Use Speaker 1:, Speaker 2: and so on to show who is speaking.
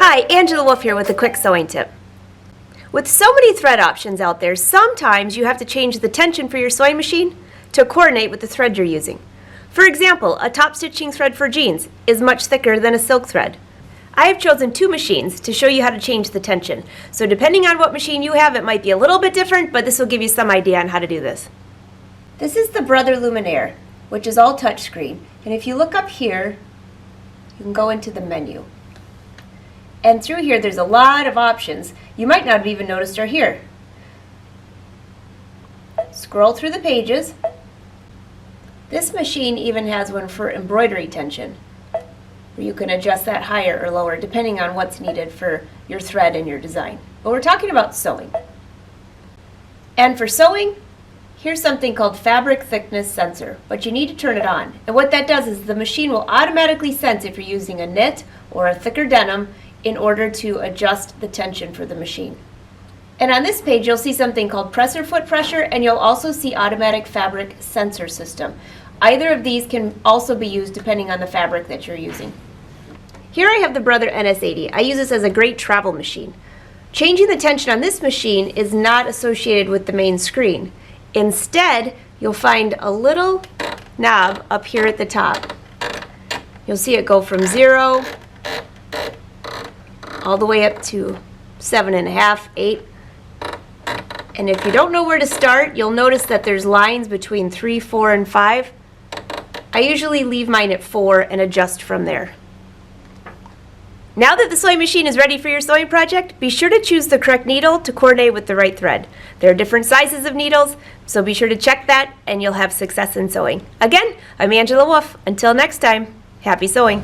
Speaker 1: Hi, Angela Wolf here with a quick sewing tip. With so many thread options out there, sometimes you have to change the tension for your sewing machine to coordinate with the thread you're using. For example, a top stitching thread for jeans is much thicker than a silk thread. I have chosen two machines to show you how to change the tension. So depending on what machine you have, it might be a little bit different, but this will give you some idea on how to do this. This is the Brother Luminaire, which is all touchscreen. And if you look up here, you can go into the menu. And through here, there's a lot of options you might not have even noticed are here. Scroll through the pages. This machine even has one for embroidery tension, where you can adjust that higher or lower depending on what's needed for your thread and your design. But we're talking about sewing. And for sewing, here's something called fabric thickness sensor, but you need to turn it on. And what that does is the machine will automatically sense if you're using a knit or a thicker denim in order to adjust the tension for the machine. And on this page, you'll see something called presser foot pressure, and you'll also see automatic fabric sensor system. Either of these can also be used depending on the fabric that you're using. Here I have the Brother NS80. I use this as a great travel machine. Changing the tension on this machine is not associated with the main screen. Instead, you'll find a little knob up here at the top. You'll see it go from 0 all the way up to 7.5, 8. And if you don't know where to start, you'll notice that there's lines between 3, 4, and 5. I usually leave mine at 4 and adjust from there. Now that the sewing machine is ready for your sewing project, be sure to choose the correct needle to coordinate with the right thread. There are different sizes of needles, so be sure to check that and you'll have success in sewing. Again, I'm Angela Wolf. Until next time, happy sewing.